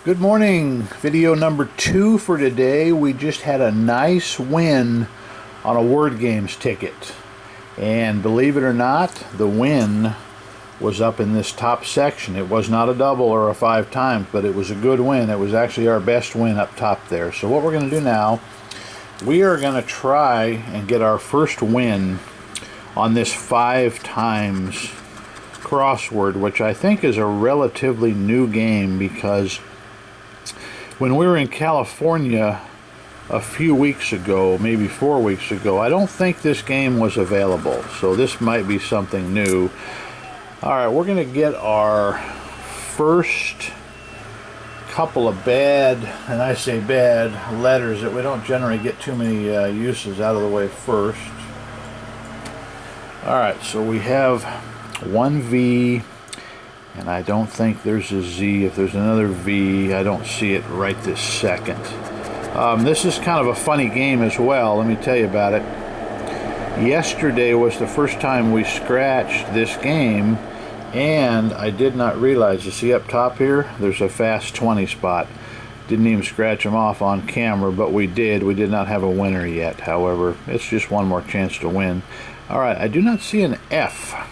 Good morning. Video number 2 for today. We just had a nice win on a Word Games ticket. And believe it or not, the win was up in this top section. It was not a double or a 5 times, but it was a good win. It was actually our best win up top there. So what we're going to do now, we are going to try and get our first win on this 5 times crossword, which I think is a relatively new game because when we were in California a few weeks ago, maybe 4 weeks ago, I don't think this game was available. So this might be something new. Alright, we're going to get our first couple of bad, and I say bad, letters that we don't generally get too many uses out of the way first. Alright, so we have one V. And I don't think there's a Z. If there's another V, I don't see it right this second. This is kind of a funny game as well. Let me tell you about it. Yesterday was the first time we scratched this game, and I did not realize, you see up top here, there's a fast 20 spot. Didn't even scratch them off on camera, but we did. We did not have a winner yet. However, it's just one more chance to win. Alright, I do not see an F.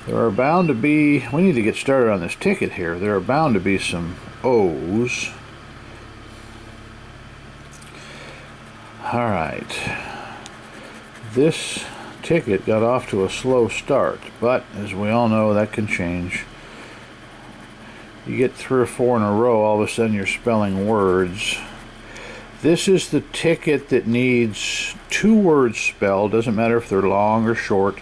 There are bound to be, we need to get started on this ticket here. There are bound to be some O's. Alright. This ticket got off to a slow start, but as we all know, that can change. You get 3 or 4 in a row, all of a sudden you're spelling words. This is the ticket that needs 2 words spelled, doesn't matter if they're long or short,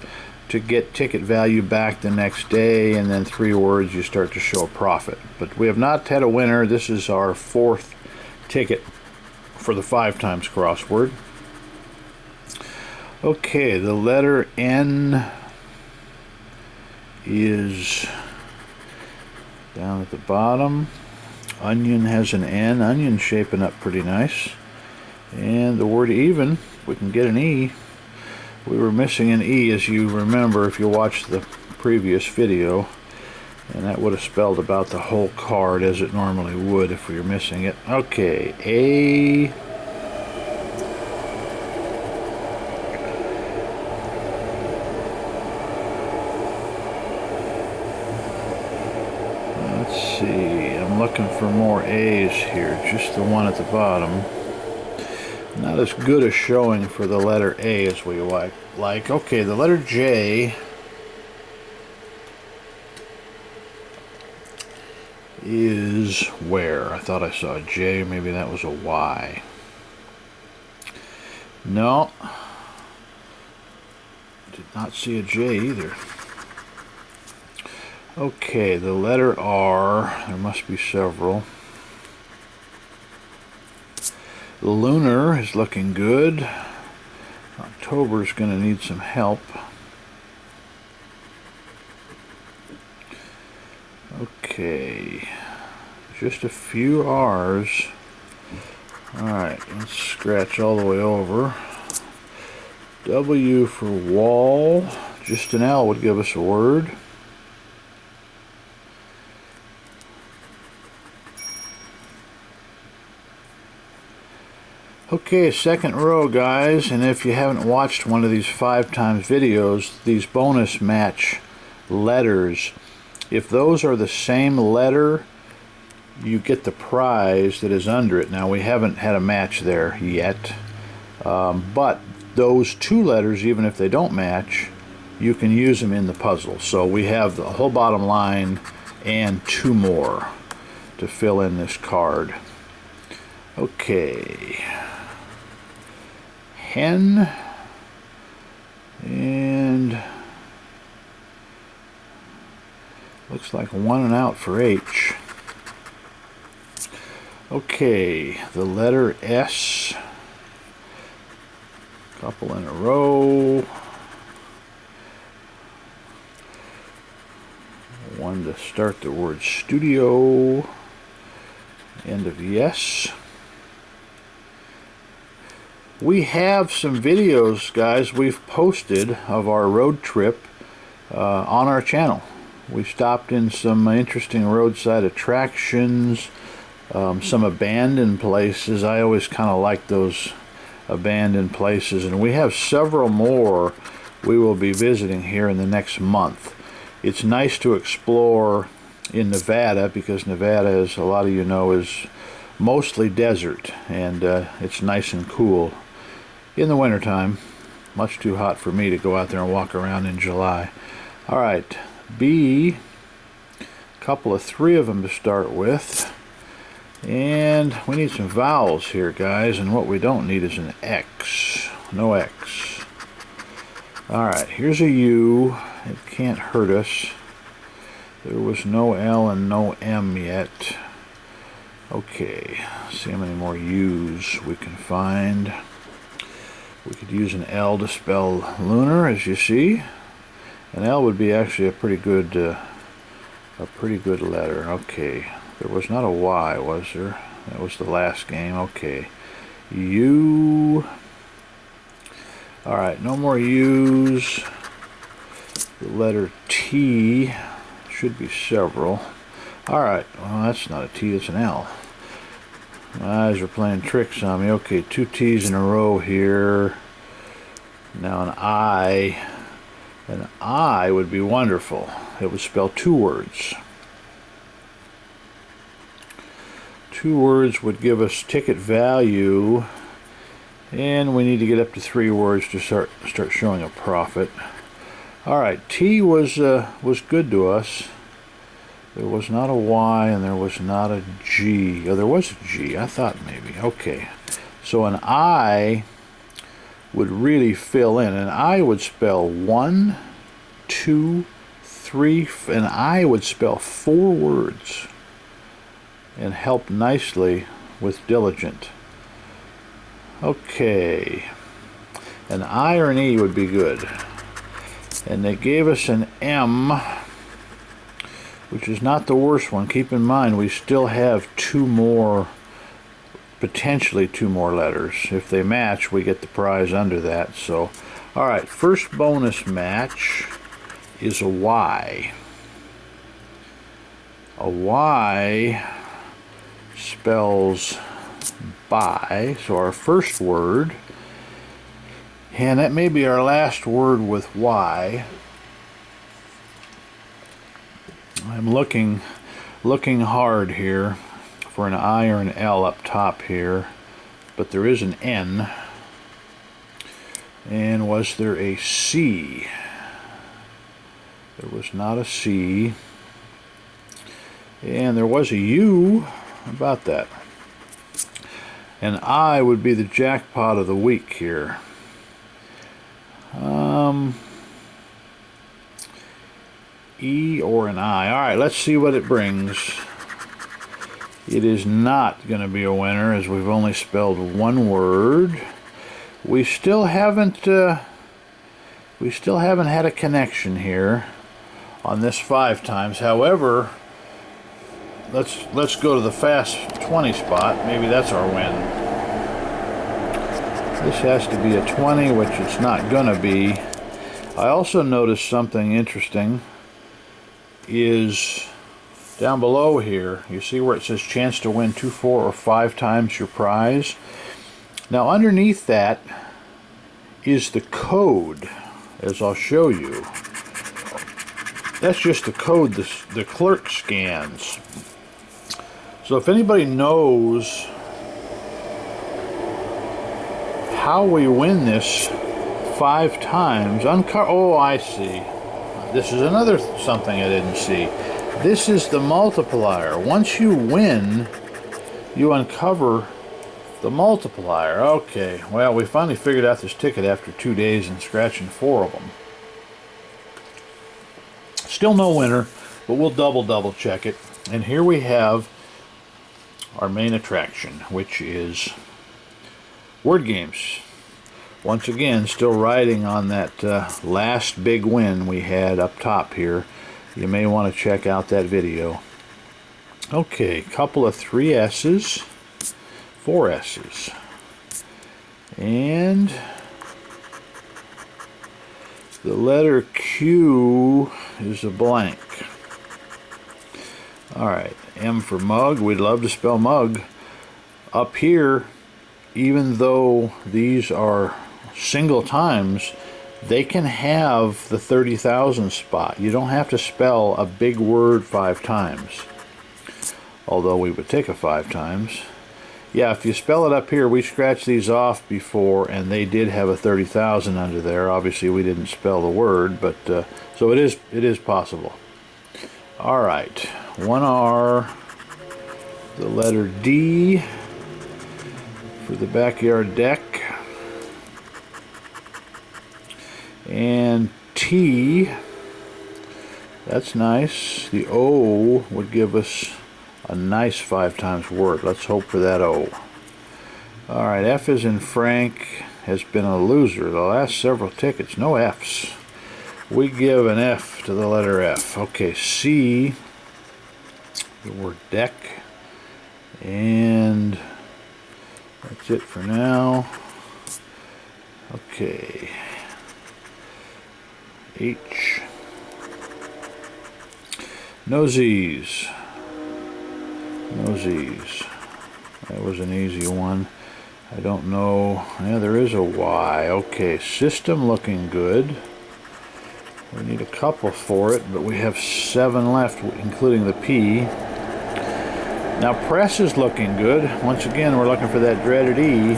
to get ticket value back the next day, and then 3 words you start to show a profit. But we have not had a winner. This is our 4th ticket for the 5 times crossword. Okay, the letter N is down at the bottom. Onion has an N. Onion shaping up pretty nice. And the word even, we can get an E. We were missing an E, as you remember if you watched the previous video, and that would have spelled about the whole card as it normally would if we were missing it. Okay, A. Let's see, I'm looking for more A's here, just the one at the bottom. Not as good a showing for the letter A as we like. Okay, the letter J is where? I thought I saw a J, maybe that was a Y. No. Did not see a J either. Okay, the letter R, there must be several. Lunar is looking good. October's going to need some help. Okay, just a few R's. Alright, let's scratch all the way over. W for wall. Just an L would give us a word. Okay, second row, guys, and if you haven't watched one of these 5 times videos, these bonus match letters, if those are the same letter, you get the prize that is under it. Now, we haven't had a match there yet, but those 2 letters, even if they don't match, you can use them in the puzzle. So we have the whole bottom line and 2 more to fill in this card. Okay. Hen, and looks like 1 and out for H. Okay, the letter S, couple in a row. One to start the word studio, end of yes. We have some videos, guys, we've posted of our road trip on our channel. We stopped in some interesting roadside attractions, some abandoned places. I always kind of like those abandoned places, and we have several more we will be visiting here in the next month. It's nice to explore in Nevada because Nevada, as a lot of you know, is mostly desert, and it's nice and cool in the wintertime. Much too hot for me to go out there and walk around in July. Alright, B, three of them to start with. And we need some vowels here, guys, and what we don't need is an X. No X. Alright, here's a U. It can't hurt us. There was no L and no M yet. Okay, let's see how many more U's we can find. We could use an L to spell lunar, as you see. An L would be actually a pretty good letter. Okay, there was not a Y, was there? That was the last game. Okay, U. All right, no more U's. The letter T. Should be several. All right, well, that's not a T, it's an L. My eyes are playing tricks on me. Okay, 2 T's in a row here. Now an I. An I would be wonderful. It would spell 2 words. 2 words would give us ticket value, and we need to get up to 3 words to start showing a profit. All right, T was good to us. There was not a Y and there was not a G. Oh, there was a G. I thought maybe. Okay, so an I would really fill in. An I would spell 1, 2, 3. An I would spell 4 words and help nicely with diligent. Okay, an I or an E would be good. And they gave us an M, which is not the worst one. Keep in mind, we still have 2 more, potentially 2 more letters. If they match, we get the prize under that. So, all right, first bonus match is a Y. A Y spells by, so our first word, and that may be our last word with Y. I'm looking hard here for an I or an L up top here, but there is an N. And was there a C? There was not a C. And there was a U. How about that? An I would be the jackpot of the week here. E or an I. All right, let's see what it brings. It is not going to be a winner, as we've only spelled 1 word. We still haven't had a connection here on this 5 times. However, let's go to the fast 20 spot. Maybe that's our win. This has to be a 20, which it's not going to be. I also noticed something interesting is down below here. You see where it says chance to win 2, 4, or 5 times your prize? Now underneath that is the code, as I'll show you. That's just the code the clerk scans. So if anybody knows how we win this 5 times, oh, I see. This is another something I didn't see. This is the multiplier. Once you win, you uncover the multiplier. Okay, well, we finally figured out this ticket after 2 days and scratching 4 of them. Still no winner, but we'll double check it. And here we have our main attraction, which is word games. Once again, still riding on that last big win we had up top here. You may want to check out that video. Okay, couple of 3 S's, 4 S's, and the letter Q is a blank. Alright, M for mug. We'd love to spell mug. Up here, even though these are single times, they can have the 30,000 spot. You don't have to spell a big word 5 times. Although we would take a 5 times. Yeah, if you spell it up here, we scratched these off before, and they did have a 30,000 under there. Obviously, we didn't spell the word, but so it is possible. All right, 1R, the letter D for the backyard deck, and T. That's nice. The O would give us a nice 5 times word. Let's hope for that O. Alright, F as in Frank has been a loser. The last several tickets, no F's. We give an F to the letter F. Okay, C, the word deck. And that's it for now. Okay. H. No Z's. No Z's. That was an easy one. I don't know. Yeah, there is a Y. Okay, system looking good. We need a couple for it, but we have 7 left, including the P. Now press is looking good. Once again, we're looking for that dreaded E.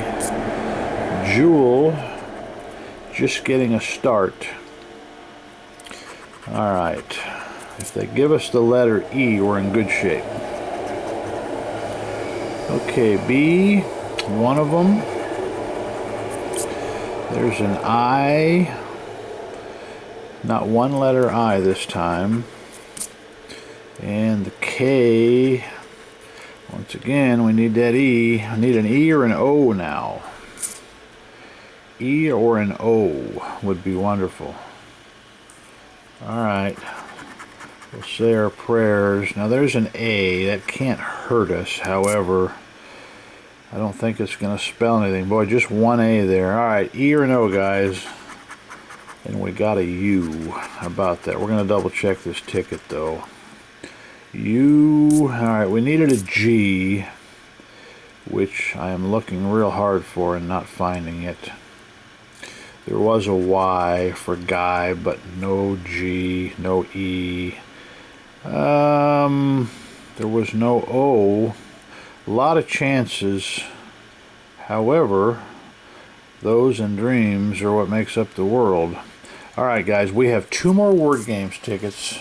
Jewel, just getting a start. Alright. If they give us the letter E, we're in good shape. Okay, B, one of them. There's an I. Not one letter I this time. And the K. Once again, we need that E. I need an E or an O now. E or an O would be wonderful. Alright. We'll say our prayers. Now there's an A. That can't hurt us. However, I don't think it's going to spell anything. Boy, just one A there. Alright, E or an O, guys. And we got a U. How about that? We're going to double check this ticket, though. U. Alright, we needed a G, which I am looking real hard for and not finding it. There was a Y for guy, but no G, no E. There was no O. A lot of chances. However, those and dreams are what makes up the world. Alright guys, we have 2 more Word Games tickets.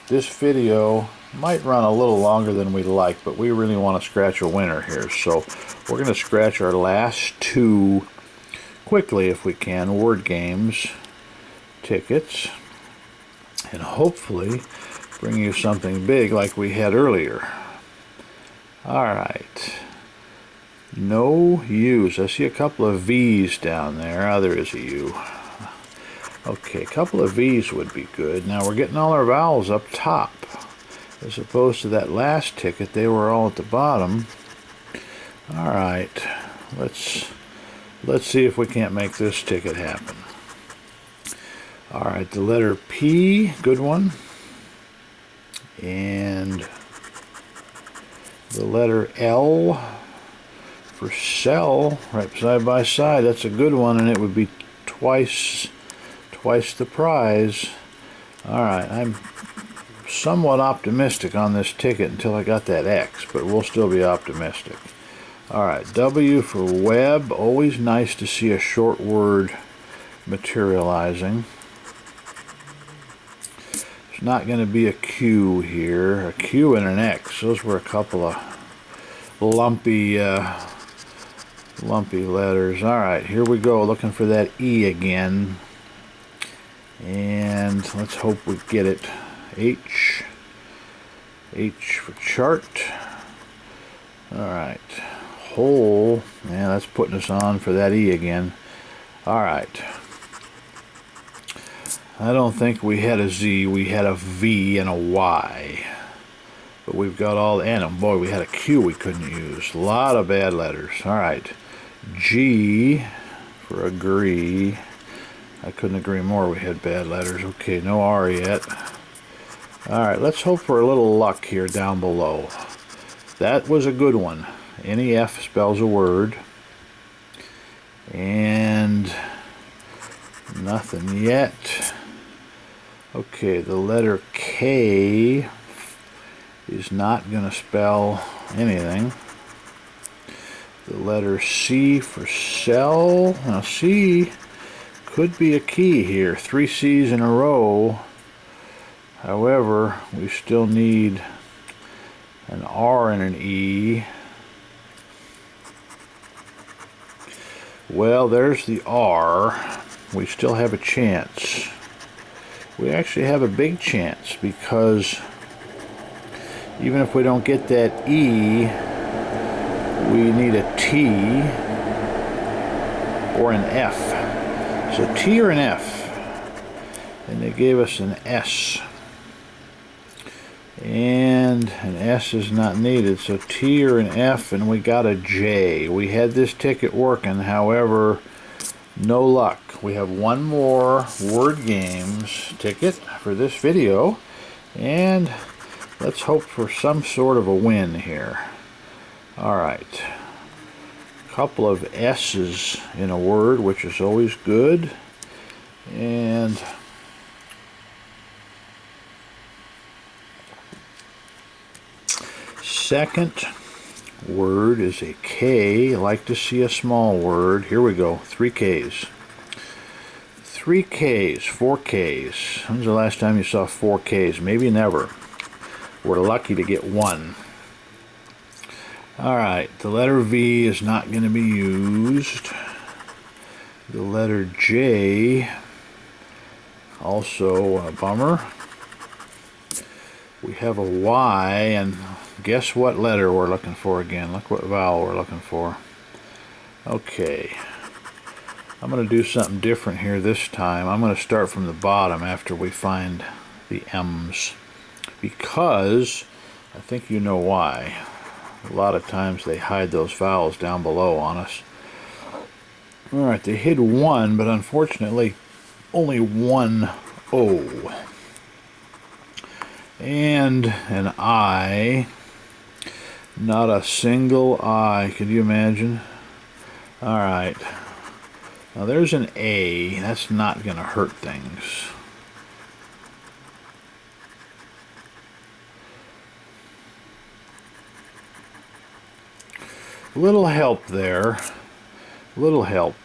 This video might run a little longer than we'd like, but we really want to scratch a winner here. So we're going to scratch our last 2 quickly if we can. Word Games tickets. And hopefully bring you something big like we had earlier. Alright. No U's. I see a couple of V's down there. Oh, there is a U. Okay, a couple of V's would be good. Now we're getting all our vowels up top. As opposed to that last ticket, they were all at the bottom. Alright. Let's see if we can't make this ticket happen. Alright, the letter P, good one. And the letter L for sell, right side by side. That's a good one, and it would be twice the prize. Alright, I'm somewhat optimistic on this ticket until I got that X, but we'll still be optimistic. Alright, W for web. Always nice to see a short word materializing. There's not going to be a Q here. A Q and an X. Those were a couple of lumpy letters. Alright, here we go. Looking for that E again. And let's hope we get it. H. H for chart. Alright. Hole. Yeah, that's putting us on for that E again. Alright. I don't think we had a Z. We had a V and a Y. But we've got all the... And boy, we had a Q we couldn't use. A lot of bad letters. Alright. G for agree. I couldn't agree more. We had bad letters. Okay, no R yet. Alright, let's hope for a little luck here down below. That was a good one. Any F spells a word. And nothing yet. Okay, the letter K is not going to spell anything. The letter C for cell. Now C could be a key here. 3 C's in a row. However, we still need an R and an E. Well, there's the R. We still have a chance. We actually have a big chance, because even if we don't get that E, we need a T or an F. So T or an F. And they gave us an S. And an S is not needed, so T or an F, and we got a J. We had this ticket working, however, no luck. We have one more Word Games ticket for this video, and let's hope for some sort of a win here. Alright, a couple of S's in a word, which is always good, and second word is a K. I like to see a small word. Here we go. 3 Ks. 3 Ks, 4 Ks. When's the last time you saw 4 Ks? Maybe never. We're lucky to get one. Alright, the letter V is not going to be used. The letter J, also a bummer. We have a Y, and guess what letter we're looking for again? Look what vowel we're looking for. Okay. I'm going to do something different here this time. I'm going to start from the bottom after we find the M's, because I think you know why. A lot of times they hide those vowels down below on us. Alright, they hid one, but unfortunately only one O. And an I. Not a single I. Could you imagine? Alright. Now there's an A. That's not going to hurt things. Little help there. Little help.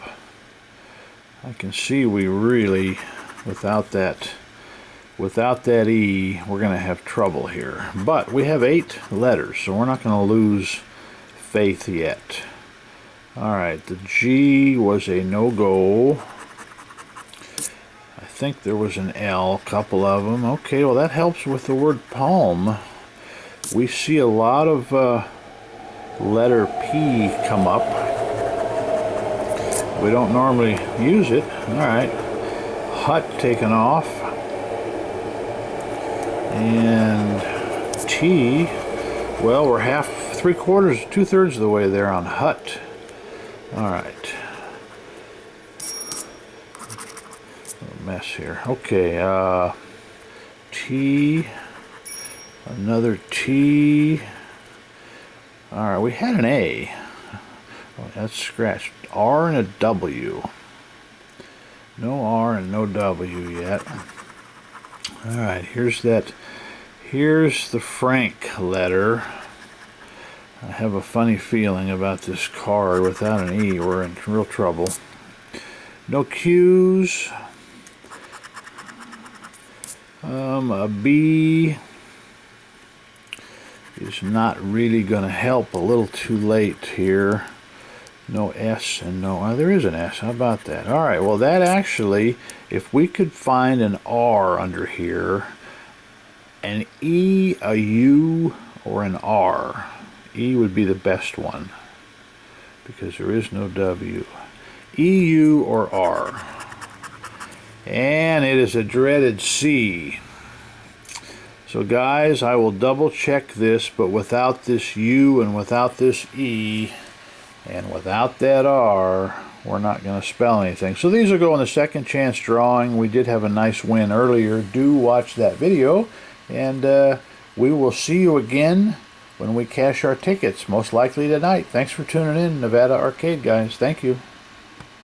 I can see we really, without that E, we're going to have trouble here. But we have 8 letters, so we're not going to lose faith yet. Alright, the G was a no-go. I think there was an L, a couple of them. Okay, well that helps with the word palm. We see a lot of letter P come up. We don't normally use it. Alright, hut taken off. And T, well, we're half, 3/4, 2/3 of the way there on hut. Alright. A mess here. Okay, T, another T. Alright, we had an A. Oh, that's scratched. R and a W. No R and no W yet. Alright, here's the Frank letter. I have a funny feeling about this card. Without an E, we're in real trouble. No Q's. A B is not really going to help. A little too late here. No S and no... there is an S. How about that? Alright, well that actually, if we could find an R under here, an E, a U, or an R. E would be the best one, because there is no W. E, U, or R. And it is a dreaded C. So guys, I will double check this, but without this U and without this E and without that R, we're not going to spell anything. So these will go in the second chance drawing. We did have a nice win earlier. Do watch that video. And we will see you again when we cash our tickets, most likely tonight. Thanks for tuning in, Nevada Arcade guys. Thank you.